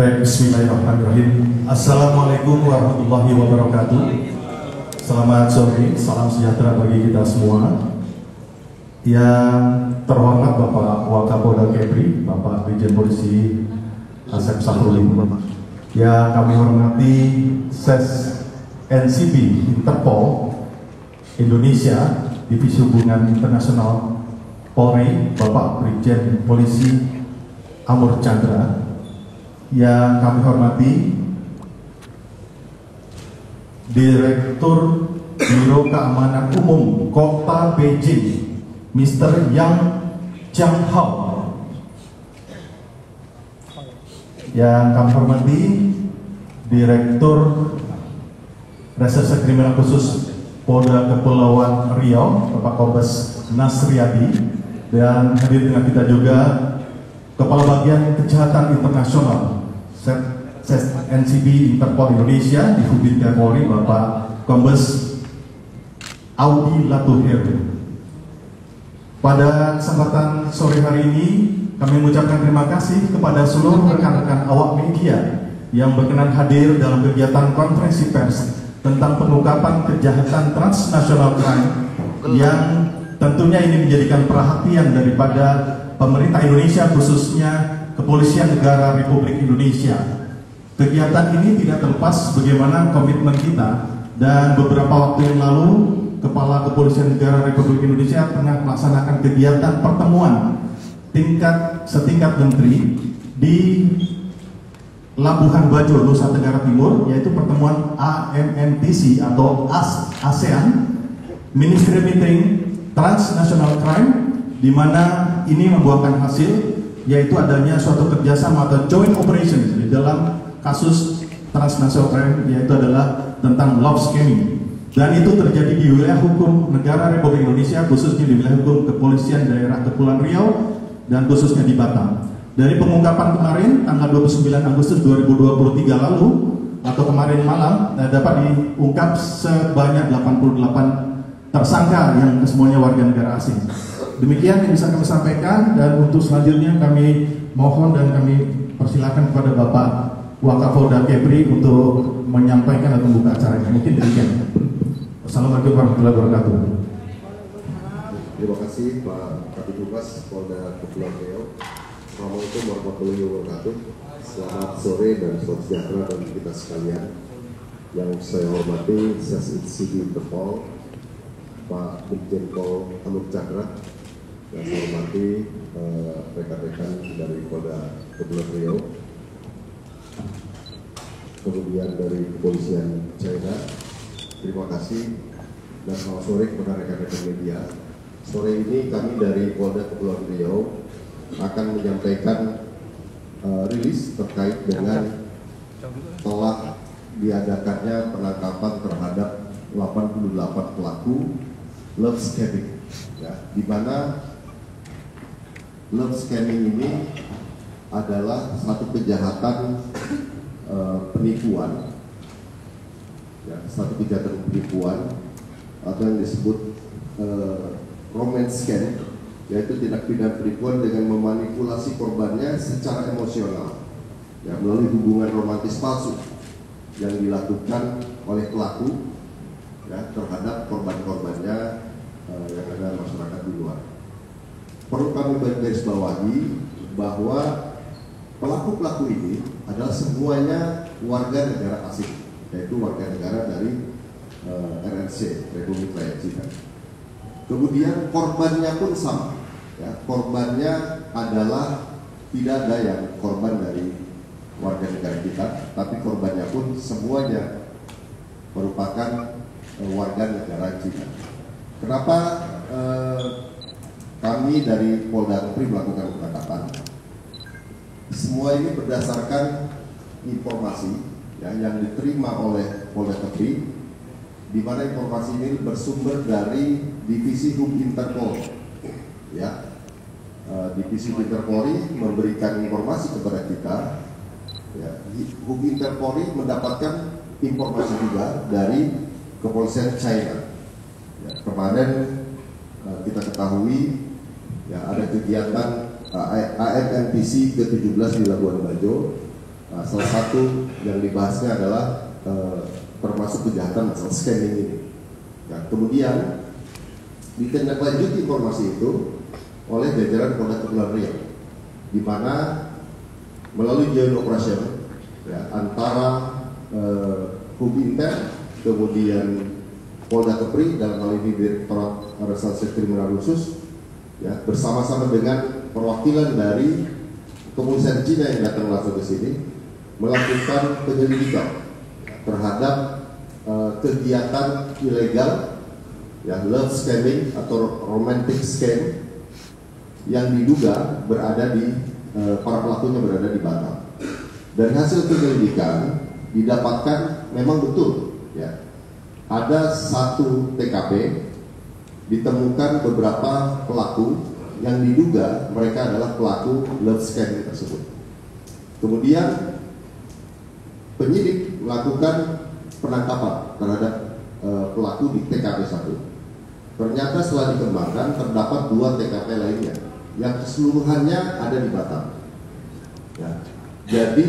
Baik, bismillahirrahmanirrahim. Assalamualaikum warahmatullahi wabarakatuh. Selamat sore, salam sejahtera bagi kita semua. Yang terhormat Bapak Wakapolda Kepri, Bapak Brigjen Polisi Asep Sahrudin, yang kami hormati SES NCB Interpol Indonesia, Divisi Hubungan Internasional Polri, Bapak Brigjen Polisi Amur Chandra, yang kami hormati Direktur Biro Keamanan Umum Kota Beijing, Mr. Yang Jianghao, yang kami hormati Direktur Reserse Kriminal Khusus Polda Kepulauan Riau, Bapak Kombes Nasriadi, dan hadir dengan kita juga Kepala Bagian Kejahatan Internasional SES NCB Interpol Indonesia di Hubin Polri, Bapak Kombes Audi Latuhir. Pada kesempatan sore hari ini, kami mengucapkan terima kasih kepada seluruh rekan-rekan awak media yang berkenan hadir dalam kegiatan konferensi pers tentang pengungkapan kejahatan transnasional crime, yang tentunya ini menjadikan perhatian daripada pemerintah Indonesia, khususnya Kepolisian Negara Republik Indonesia. Kegiatan ini tidak terlepas bagaimana komitmen kita, dan beberapa waktu yang lalu Kepala Kepolisian Negara Republik Indonesia pernah melaksanakan kegiatan pertemuan setingkat menteri di Labuhan Bajo, Nusa Tenggara Timur, yaitu pertemuan AMNTC atau ASEAN Ministry Meeting Transnational Crime, di mana ini membuahkan hasil, yaitu adanya suatu kerjasama atau joint operation di dalam kasus transnational crime, yaitu adalah tentang love scamming, dan itu terjadi di wilayah hukum negara Republik Indonesia, khususnya di wilayah hukum Kepolisian Daerah Kepulauan Riau dan khususnya di Batam. Dari pengungkapan kemarin tanggal 29 Agustus 2023 lalu atau kemarin malam, dapat diungkap sebanyak 88 tersangka yang semuanya warga negara asing. Demikian yang bisa kami sampaikan, dan untuk selanjutnya kami mohon dan kami persilakan kepada Bapak Wakapolda Kepri untuk menyampaikan atau membuka acara ini. Mungkin demikian. Assalamualaikum warahmatullahi wabarakatuh. Terima kasih Pak Kabid Humas Polda Kepulauan Riau. Assalamualaikum warahmatullahi wabarakatuh. Selamat sore dan selamat sejahtera bagi kita sekalian. Yang saya hormati SES NCB Interpol, Pak Brigjen Pol Amur Chandra, yang saya hormati rekan-rekan dari Polda Kepulauan Riau, kemudian dari Kepolisian China. Terima kasih dan selamat sore kepada rekan-rekan media. Sore ini kami dari Polda Kepulauan Riau akan menyampaikan rilis terkait dengan telah diadakannya penangkapan terhadap 88 pelaku love scamming, ya, di mana love scamming ini adalah satu kejahatan penipuan, ya, satu kejahatan penipuan atau yang disebut romance scam, yaitu tindak pidana penipuan dengan memanipulasi korbannya secara emosional, ya, melalui hubungan romantis palsu yang dilakukan oleh pelaku, ya, terhadap korban-korbannya yang ada masyarakat di luar. Perlu kami garisbawahi bahwa pelaku-pelaku ini adalah semuanya warga negara asing, yaitu warga negara dari RRC, Republik Rakyat Cina. Kemudian korbannya pun sama, ya, korbannya adalah tidak ada yang korban dari warga negara kita, tapi korbannya pun semuanya merupakan warga negara Cina. Kenapa kami dari Polda Kepri melakukan penangkapan? Semua ini berdasarkan informasi, ya, yang diterima oleh Polda Kepri, di mana informasi ini bersumber dari Divisi Hub Interpol, ya. Divisi Hub Interpolri memberikan informasi kepada kita, ya. Hub Interpolri mendapatkan informasi juga dari Kepolisian China, ya. Kemarin kita ketahui, ya, ada kegiatan AMNTC ke-17 di Labuan Bajo, salah satu yang dibahasnya adalah termasuk kejahatan masalah scamming ini. Nah, kemudian ditindaklanjuti informasi itu oleh jajaran Polda Kepulauan Riau, di mana melalui joint operation ya, antara Hub Intel, kemudian Polda Kepri dalam hal ini Direktorat Reserse Kriminal Khusus ya, bersama-sama dengan perwakilan dari kepolisian Cina yang datang langsung ke sini melakukan penyelidikan terhadap kegiatan ilegal ya, love scamming atau romantic scam yang diduga berada di para pelakunya berada di Batam. Dari hasil penyelidikan didapatkan memang betul ya, ada satu TKP ditemukan beberapa pelaku yang diduga mereka adalah pelaku love scamming tersebut. Kemudian penyidik melakukan penangkapan terhadap pelaku di TKP 1. Ternyata setelah dikembangkan terdapat 2 TKP lainnya yang keseluruhannya ada di Batam. Ya. Jadi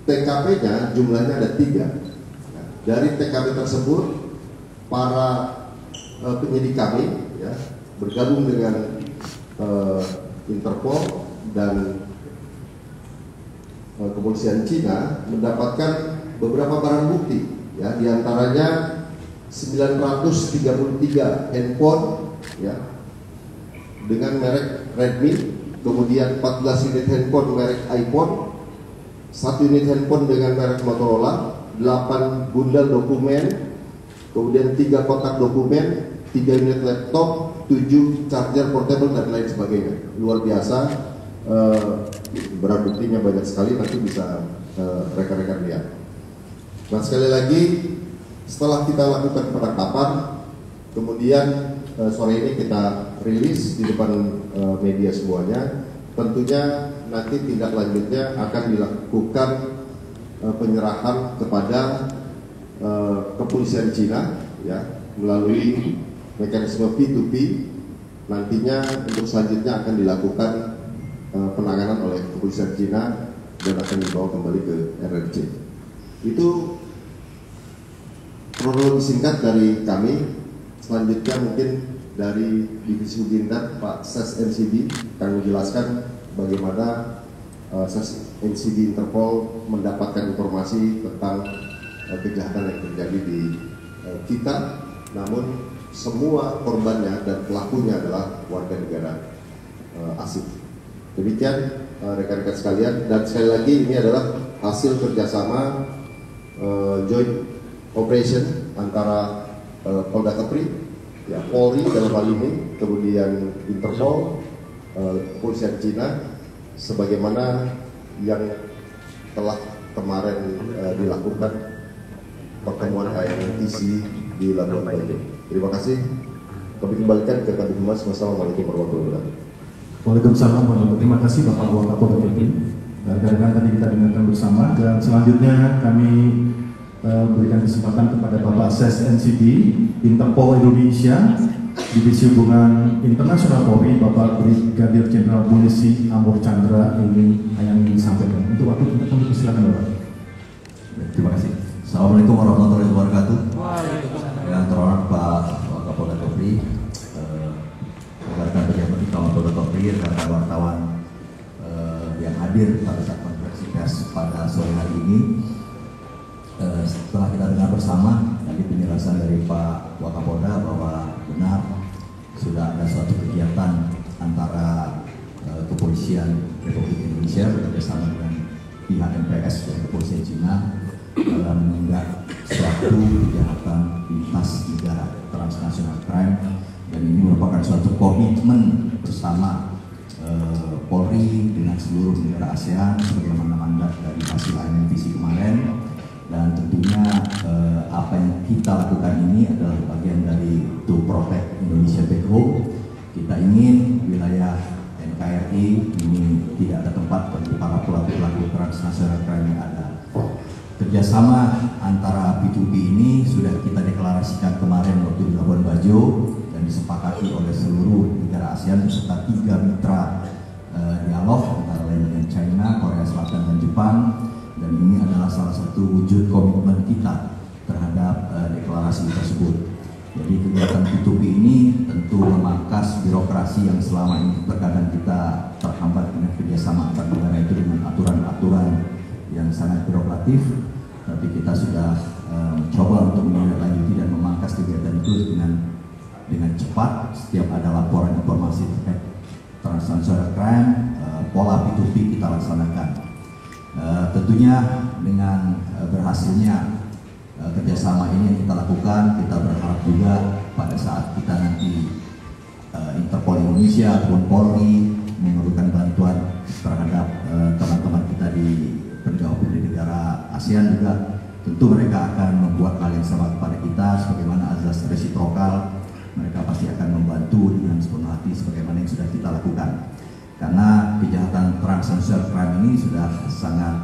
TKP-nya jumlahnya ada 3. Ya. Dari TKP tersebut para penyidik kami ya, bergabung dengan Interpol dan kepolisian Cina mendapatkan beberapa barang bukti ya, diantaranya 933 handphone ya, dengan merek Redmi, kemudian 14 unit handphone merek iPhone, 1 unit handphone dengan merek Motorola, 8 bundel dokumen, kemudian 3 kotak dokumen, 3 unit laptop, 7 charger portable dan lain sebagainya. Luar biasa, barang buktinya banyak sekali, nanti bisa rekan-rekan lihat. Nah, sekali lagi setelah kita lakukan penangkapan, kemudian sore ini kita rilis di depan media semuanya. Tentunya nanti tindak lanjutnya akan dilakukan penyerahan kepada kepolisian Cina ya, melalui mekanisme P2P. Nantinya untuk selanjutnya akan dilakukan penanganan oleh kepolisian Cina dan akan dibawa kembali ke RRC. Itu kronologi singkat dari kami. Selanjutnya mungkin dari Divisi Hubindat Pak Ses NCB akan menjelaskan bagaimana Ses NCB Interpol mendapatkan informasi tentang kejahatan yang terjadi di kita, namun semua korbannya dan pelakunya adalah warga negara asing. Demikian rekan-rekan sekalian, dan sekali lagi ini adalah hasil kerjasama joint operation antara Polda Kepri, ya, Polri dalam hal ini, kemudian Interpol, kepolisian Cina, sebagaimana yang telah kemarin dilakukan pertemuan HMTC di Labuan Bajo. Terima kasih. Kami kembalikan ke Kabid Humas. Wassalamualaikum warahmatullahi wabarakatuh. Waalaikumsalam warahmatullahi wabarakatuh. Terima kasih Bapak Wakapolda Kepri. Rekan-rekan tadi kita dengarkan bersama, dan selanjutnya kami berikan kesempatan kepada Bapak Ses NCB Interpol Indonesia Divisi Hubungan Internasional Polri, Bapak Brigadir Jenderal Polisi Amor Chandra ini yang disampaikan. Untuk waktu kita kami silakan Bapak. Terima kasih. Assalamualaikum warahmatullahi wabarakatuh. Yang terhormat Pak Wakapolda Kepri, rekan pejabat utama Polda Kepri, rekan wartawan yang hadir pada saat konferensi pers pada sore hari ini. Setelah kita dengar bersama tadi penjelasan dari Pak Wakapolda bahwa benar sudah ada suatu kegiatan antara kepolisian Republik Indonesia bekerjasama dengan pihak MPS dan kepolisian Cina dalam menunggak suatu kejahatan lintas negara transnational crime, dan ini merupakan suatu komitmen bersama Polri dengan seluruh negara ASEAN sebagaimana mandat dari hasil IMTC kemarin. Dan tentunya apa yang kita lakukan ini adalah bagian dari To Protect Indonesia Back Home. Kita ingin wilayah NKRI ini tidak ada tempat bagi para pelaku-pelaku transnasional crime yang ada. Kerjasama antara P2P ini sudah kita deklarasikan kemarin waktu di Labuan Bajo dan disepakati oleh seluruh negara ASEAN beserta 3 mitra dialog antara lain dengan China, Korea Selatan dan Jepang. dan ini adalah salah satu wujud komitmen kita terhadap deklarasi tersebut. Jadi kegiatan P2P ini tentu memangkas birokrasi yang selama ini terkadang kita terhambat dengan kerjasama antar negara itu dengan aturan-aturan yang sangat birokratif, tapi kita sudah mencoba untuk menindaklanjuti dan memangkas kegiatan itu dengan cepat. Setiap ada laporan informasi terkait transnational crime, pola P2P kita laksanakan. Tentunya dengan berhasilnya kerjasama ini yang kita lakukan, kita berharap juga pada saat kita nanti Interpol Indonesia ataupun Polri memerlukan bantuan terhadap teman-teman kita di penegak hukum di negara ASEAN juga, tentu mereka akan membuat hal yang sama kepada kita sebagaimana azas resiprokal. Mereka pasti akan membantu dengan sepenuh hati sebagaimana yang sudah kita lakukan, karena kejahatan transnational crime ini sudah sangat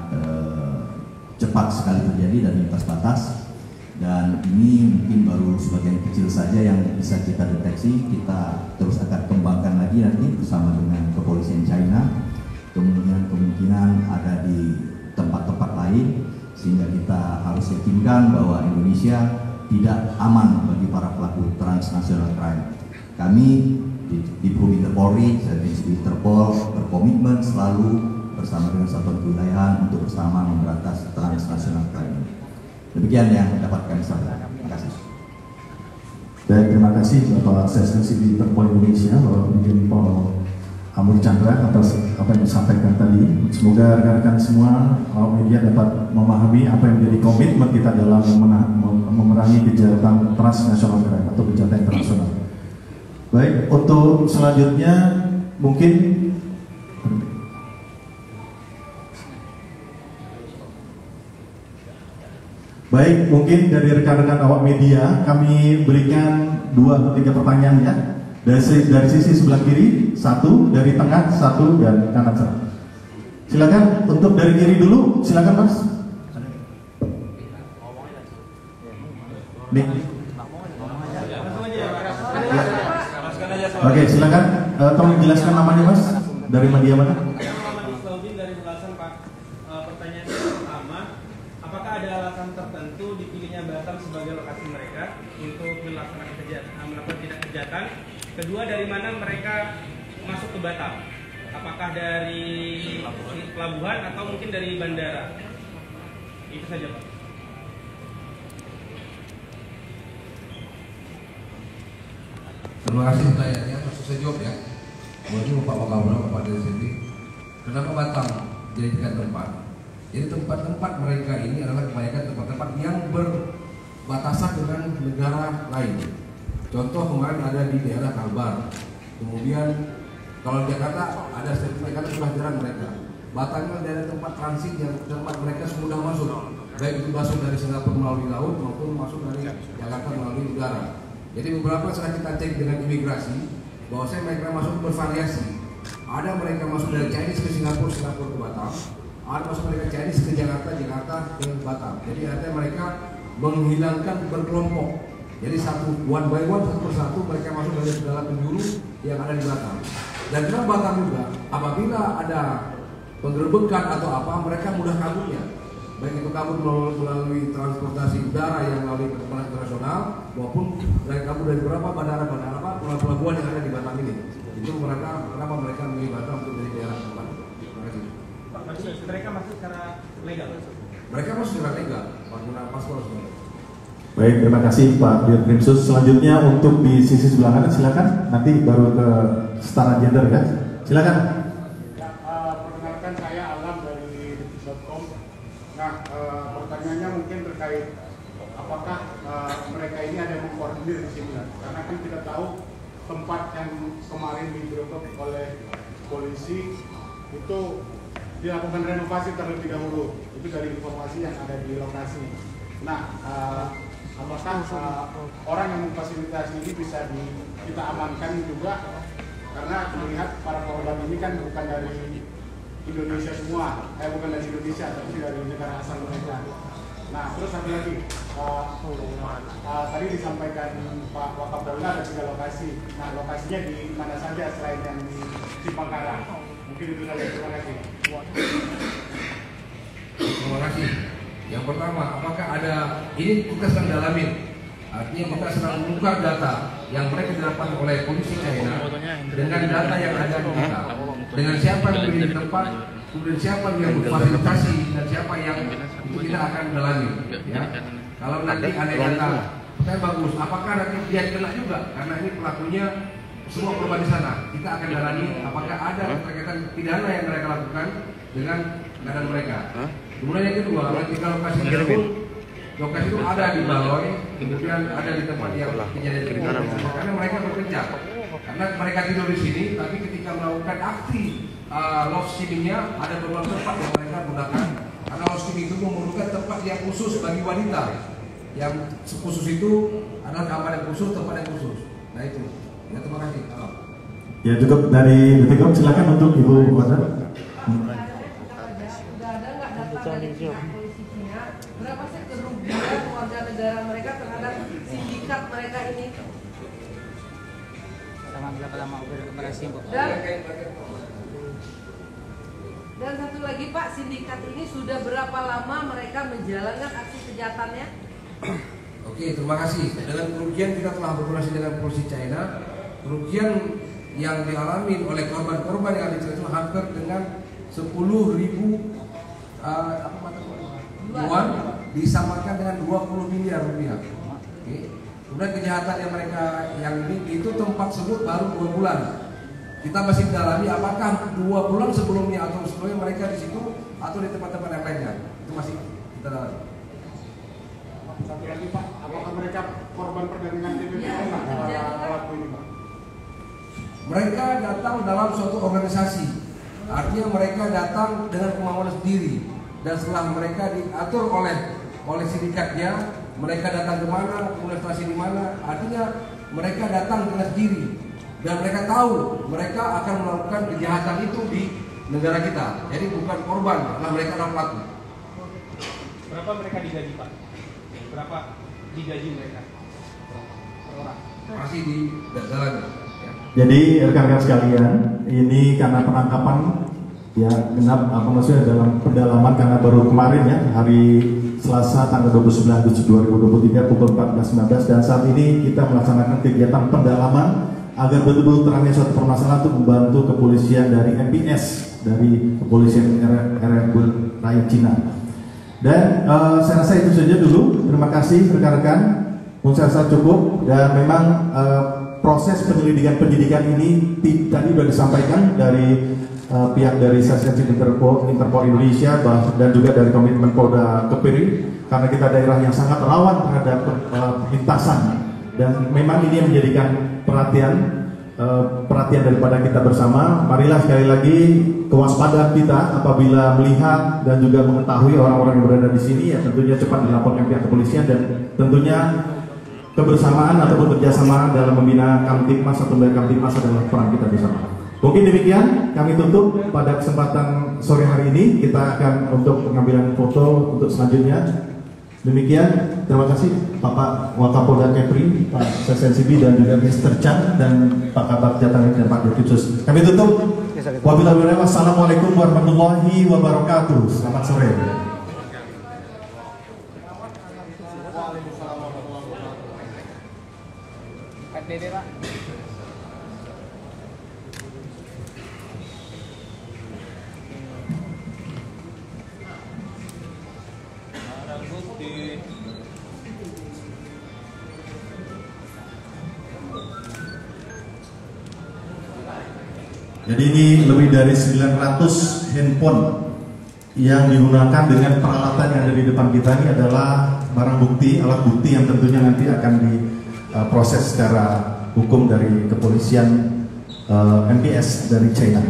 cepat sekali terjadi dan lintas batas, dan ini mungkin baru sebagian kecil saja yang bisa kita deteksi. Kita terus akan kembangkan lagi nanti bersama dengan kepolisian China, kemungkinan ada di tempat-tempat lain, sehingga kita harus yakinkan bahwa Indonesia tidak aman bagi para pelaku transnational crime. Kami di Polri, saya di Interpol berkomitmen selalu bersama dengan satuan kewilayahan untuk bersama memberantas transnational crime. Demikian yang dapat kami sampaikan. Terima kasih. Baik, terima kasih Bapak Seksesi di Interpol Indonesia, Bapak Brigjen Pol Amur Chandra atas apa yang disampaikan tadi. Semoga rekan-rekan semua media dapat memahami apa yang menjadi komitmen kita dalam memerangi kejahatan transnasional atau kejahatan internasional. Baik, untuk selanjutnya mungkin dari rekan-rekan awak media kami berikan 2 atau 3 pertanyaan ya. Dari sisi sebelah kiri 1, dari tengah 1, dan kanan 1. Silakan untuk dari kiri dulu, silakan Mas. Nih. Oke, silakan. Tolong jelaskan namanya Mas. Dari media mana? Dari Belasan Pak. Pertanyaannya pertama, apakah ada alasan tertentu dipilihnya Batam sebagai lokasi mereka untuk melaksanakan melakukan tindak kejahatan? Kedua, dari mana mereka masuk ke Batam? Apakah dari pelabuhan atau mungkin dari bandara? Itu saja Pak. Terima kasih pertanyaannya, langsung saya jawab ya. Mungkin Pak Wakabra, Bapak dari sini. Kenapa Batam dijadikan tempat? Jadi tempat-tempat mereka ini adalah kebanyakan tempat-tempat yang berbatasan dengan negara lain. Contoh kemarin ada di daerah Kalbar. Kemudian kalau di Jakarta ada mereka sudah jarang mereka. Batam itu daerah tempat transit yang tempat mereka mudah masuk. Baik itu masuk dari Singapura melalui laut maupun masuk dari Jakarta melalui udara. Jadi beberapa setelah kita cek dengan imigrasi, bahwasanya mereka masuk bervariasi. Ada mereka masuk dari Chinese ke Singapura, Singapura ke Batam. Ada masuk mereka Chinese ke Jakarta, Jakarta ke Batam. Jadi artinya mereka menghilangkan berkelompok. Jadi one by one, satu persatu mereka masuk dari segala penjuru yang ada di Batam. Dan di Batam juga, apabila ada penggerbekan atau apa, mereka mudah kaburnya. Baik itu kabur melalui transportasi udara yang melalui penerbangan internasional, maupun mereka kabur dari beberapa bandara-bandara pelabuhan yang ada di Batam ini. Itu kenapa mereka memilih Batam untuk dari daerah tempat. Terima kasih. Pak, mereka masuk secara legal? Mereka masuk secara legal, menggunakan paspor sebenarnya. Baik, terima kasih Pak Dirkrimsus. Selanjutnya untuk di sisi sebelah kanan silakan. Nanti baru ke setara gender ya. Silakan. Perkenalkan saya Alam dari detik.com. Nah, pertanyaannya mungkin terkait apakah mereka ini ada yang mengkoordinir di sini? Karena kan kita tahu tempat yang kemarin digerebek oleh polisi itu dilakukan renovasi terlebih dahulu. Itu dari informasi yang ada di lokasi. Nah, apakah orang yang memfasilitasi ini bisa kita amankan juga? Karena melihat para korban ini kan bukan dari Indonesia semua, bukan dari Indonesia, tapi dari negara asal mereka. Nah, terus satu lagi, tadi disampaikan Pak Wakapolda ada 3 lokasi. Nah, lokasinya di mana saja selain yang di Cipangkara? Mungkin itu saja. Terima kasih. Terima kasih. Yang pertama, apakah ada, ini kita sedang dalamin, artinya kita sedang membuka data yang mereka didapat oleh polisi China dengan data yang ada di kita, dengan siapa yang berdiri di tempat, kemudian siapa yang memfasilitasi dan siapa yang itu kita akan dalami. Ya. Kalau nanti ada data, saya bagus. Apakah nanti dia kena juga? Karena ini pelakunya semua korban di sana. Kita akan dalami apakah ada keterkaitan pidana yang mereka lakukan dengan keadaan mereka. Kemudian yang kedua, ketika lokasi tersebut, lokasi itu ada di Baloi, kemudian ada di tempat yang kejadian itu, karena mereka bekerja. Karena mereka tidur di sini, tapi ketika melakukan aksi love skimmingnya ada beberapa tempat yang mereka gunakan. Karena love skimming itu memerlukan tempat yang khusus bagi wanita. Yang khusus itu adalah kamar yang khusus, tempat yang khusus. Nah itu. Ya, terima kasih. Ya, cukup dari Detikkom, silakan untuk Ibu Wanda. Dari pihak polisi Cina, berapa sih kerugian warga negara mereka terhadap sindikat mereka ini? Dan satu lagi Pak, sindikat ini sudah berapa lama mereka menjalankan aksi kejahatannya? Oke, terima kasih. Dengan kerugian kita telah berkoordinasi dengan polisi China. Kerugian yang dialami oleh korban-korban yang ada di China itu hampir dengan 10.000 yuan disamakan dengan 20 miliar rupiah. Oke. Kemudian kejahatan yang mereka yang ini itu tempat sebut baru 2 bulan. Kita masih dalami apakah 2 bulan sebelumnya atau sebelumnya mereka di situ atau di tempat-tempat yang lainnya. Itu masih kita dalami. Satu lagi Pak, apakah mereka korban perdagangan TPPN pelaku ini Pak? Mereka datang dalam suatu organisasi. Artinya mereka datang dengan kemauan sendiri, dan setelah mereka diatur oleh sindikatnya, mereka datang ke mana, kemudian stasi di mana. Artinya mereka datang dengan sendiri dan mereka tahu mereka akan melakukan kejahatan itu di negara kita. Jadi bukan korban, karena mereka adalah pelaku. Berapa mereka digaji Pak? Berapa digaji mereka? Per orang? Masih di dalam. Jadi rekan-rekan sekalian, ini karena penangkapan ya genap maksudnya dalam pendalaman karena baru kemarin ya hari Selasa tanggal 29 Agustus 2023 pukul 14.19 dan saat ini kita melaksanakan kegiatan pendalaman agar betul-betul terangnya suatu permasalahan untuk membantu kepolisian dari MPS dari kepolisian RRI Rakyat Cina. Dan saya rasa itu saja dulu. Terima kasih rekan-rekan. Saya rasa cukup dan memang proses penyidikan ini tadi sudah disampaikan dari pihak dari Satgas Interpol Indonesia dan juga dari Komitmen Polda Kepri karena kita daerah yang sangat rawan terhadap lintasan dan memang ini yang menjadikan perhatian daripada kita bersama. Marilah sekali lagi kewaspadaan kita apabila melihat dan juga mengetahui orang-orang yang berada di sini ya tentunya cepat dilaporkan pihak kepolisian dan tentunya kebersamaan ataupun kerjasama dalam membina Kamtibmas atau membayar Kamtibmas adalah peran kita bersama. Mungkin demikian kami tutup pada kesempatan sore hari ini. Kita akan untuk pengambilan foto untuk selanjutnya. Demikian, terima kasih Bapak Wakapolda Kepri, Pak Sesensibi dan juga Mr. Chan dan Pak Kabak Jatang dan Pak Dirkipsus. Kami tutup. Wabillahi wassalamualaikum warahmatullahi wabarakatuh. Selamat sore. Dede Pak. Jadi ini lebih dari 900 handphone yang digunakan dengan peralatan yang ada di depan kita ini adalah barang bukti, alat bukti yang tentunya nanti akan diproses secara hukum dari kepolisian MPS dari China.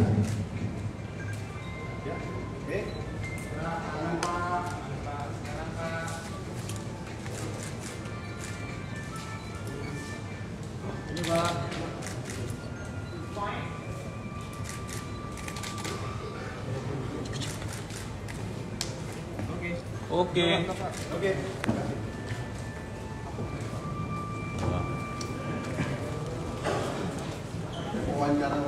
Oke. Wawancara